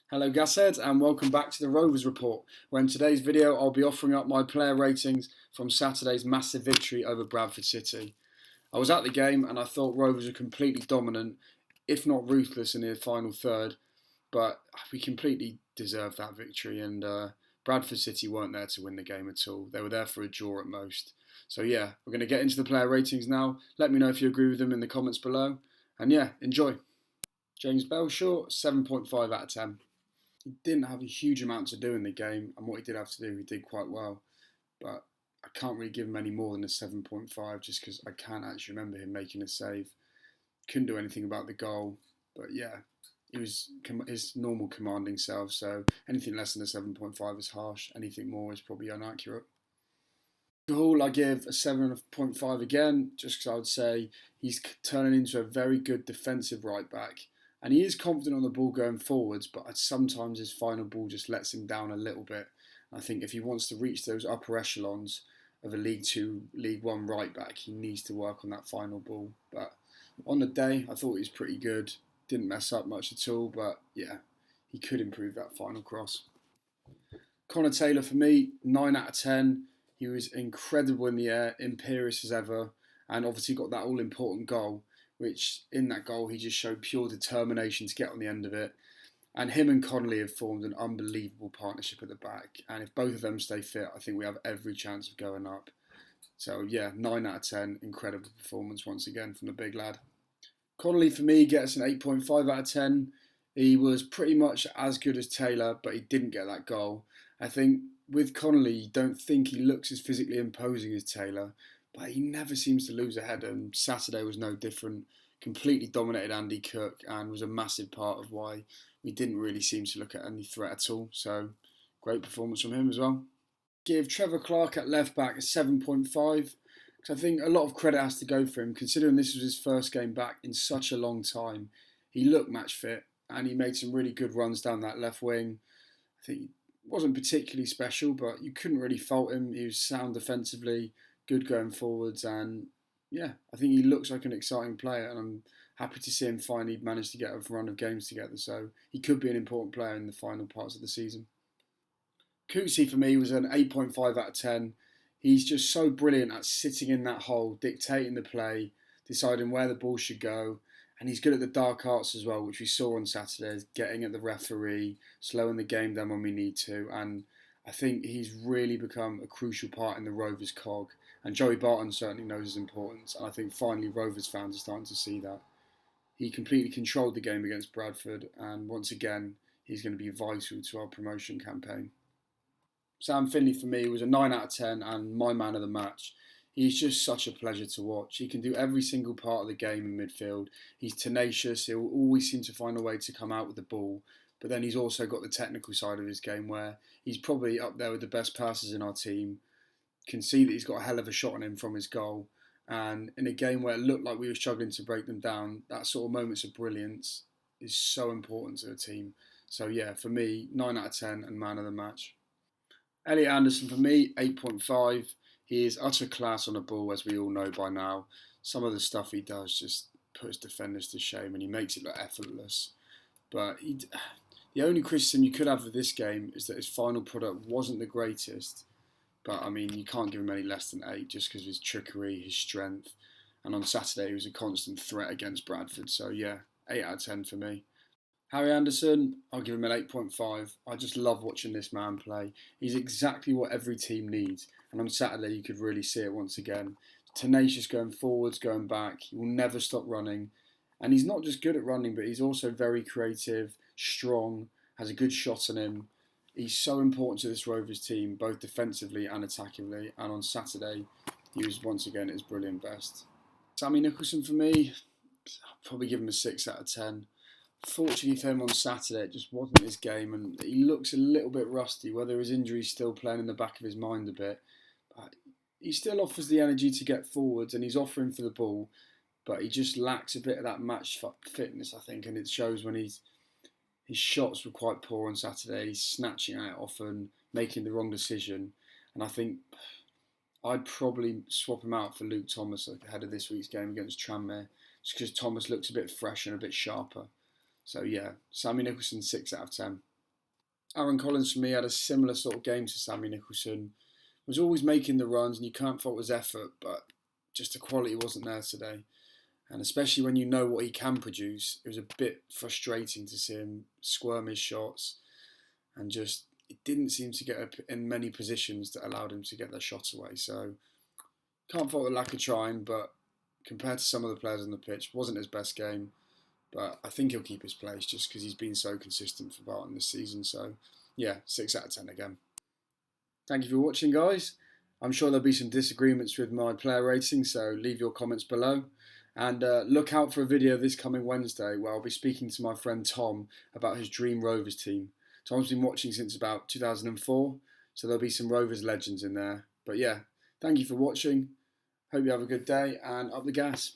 Hello Gasheads and welcome back to the Rovers Report, where in today's video I'll be offering up my player ratings from Saturday's massive victory over Bradford City. I was at the game and I thought Rovers were completely dominant, if not ruthless in the final third, but we completely deserved that victory and Bradford City weren't there to win the game at all. They were there for a draw at most. So yeah, we're going to get into the player ratings now. Let me know if you agree with them in the comments below. And yeah, enjoy. James Belshaw, 7.5 out of 10. He didn't have a huge amount to do in the game, and what he did have to do, he did quite well. But I can't really give him any more than a 7.5 just because I can't actually remember him making a save. Couldn't do anything about the goal, but yeah, he was his normal commanding self, so anything less than a 7.5 is harsh, anything more is probably inaccurate. Luca Hoole, I give a 7.5 again, just because I would say he's turning into a very good defensive right back. And he is confident on the ball going forwards, but sometimes his final ball just lets him down a little bit. I think if he wants to reach those upper echelons of a League 2, League 1 right back, he needs to work on that final ball. But on the day, I thought he was pretty good. Didn't mess up much at all, but yeah, he could improve that final cross. Connor Taylor, for me, 9 out of 10. He was incredible in the air, imperious as ever, and obviously got that all-important goal, which in that goal he just showed pure determination to get on the end of it. And him and Connoly have formed an unbelievable partnership at the back. And if both of them stay fit, I think we have every chance of going up. So yeah, 9 out of 10, incredible performance once again from the big lad. Connoly for me gets an 8.5 out of 10. He was pretty much as good as Taylor, but he didn't get that goal. I think with Connoly, you don't think he looks as physically imposing as Taylor, but he never seems to lose a header, and Saturday was no different. Completely dominated Andy Cook and was a massive part of why we didn't really seem to look at any threat at all. So great performance from him as well. Give Trevor Clarke at left back a 7.5 because I think a lot of credit has to go for him considering this was his first game back in such a long time. He looked match fit and he made some really good runs down that left wing. I think he wasn't particularly special, but you couldn't really fault him. He was sound defensively, good going forwards, and yeah, I think he looks like an exciting player, and I'm happy to see him finally manage to get a run of games together. So he could be an important player in the final parts of the season. Coutts for me was an 8.5 out of 10. He's just so brilliant at sitting in that hole, dictating the play, deciding where the ball should go. And he's good at the dark arts as well, which we saw on Saturday, getting at the referee, slowing the game down when we need to. And I think he's really become a crucial part in the Rovers cog. And Joey Barton certainly knows his importance. And I think finally Rovers fans are starting to see that. He completely controlled the game against Bradford. And once again, he's going to be vital to our promotion campaign. Sam Finley for me was a 9 out of 10 and my man of the match. He's just such a pleasure to watch. He can do every single part of the game in midfield. He's tenacious. He'll always seem to find a way to come out with the ball. But then he's also got the technical side of his game where he's probably up there with the best passers in our team. Can see that he's got a hell of a shot on him from his goal. And in a game where it looked like we were struggling to break them down, that sort of moments of brilliance is so important to a team. So yeah, for me, 9 out of 10 and man of the match. Eliott Anderson for me, 8.5. He is utter class on the ball, as we all know by now. Some of the stuff he does just puts defenders to shame and he makes it look effortless. But the only criticism you could have of this game is that his final product wasn't the greatest. But I mean, you can't give him any less than 8 just because of his trickery, his strength. And on Saturday, he was a constant threat against Bradford. So yeah, 8 out of 10 for me. Harry Anderson, I'll give him an 8.5. I just love watching this man play. He's exactly what every team needs. And on Saturday, you could really see it once again. Tenacious going forwards, going back. He will never stop running. And he's not just good at running, but he's also very creative, strong, has a good shot on him. He's so important to this Rovers team, both defensively and attackingly. And on Saturday, he was once again at his brilliant best. Sammy Nicholson for me, I'll probably give him a 6 out of 10. Fortunately for him on Saturday, it just wasn't his game and he looks a little bit rusty, whether his injury's still playing in the back of his mind a bit. But he still offers the energy to get forwards and he's offering for the ball, but he just lacks a bit of that match fitness, I think, and it shows when his shots were quite poor on Saturday. He's snatching out often, making the wrong decision, and I think I'd probably swap him out for Luke Thomas ahead of this week's game against Tranmere, just because Thomas looks a bit fresher and a bit sharper. So yeah, Sammy Nicholson, 6 out of 10. Aaron Collins for me had a similar sort of game to Sammy Nicholson. Was always making the runs, and you can't fault his effort, but just the quality wasn't there today. And especially when you know what he can produce, it was a bit frustrating to see him squirm his shots, and just it didn't seem to get up in many positions that allowed him to get their shots away. So can't fault the lack of trying, but compared to some of the players on the pitch, wasn't his best game. But I think he'll keep his place just because he's been so consistent for Barton this season. So yeah, 6 out of 10 again. Thank you for watching, guys. I'm sure there'll be some disagreements with my player rating, so leave your comments below. And look out for a video this coming Wednesday where I'll be speaking to my friend Tom about his dream Rovers team. Tom's been watching since about 2004, so there'll be some Rovers legends in there. But yeah, thank you for watching. Hope you have a good day, and up the gas.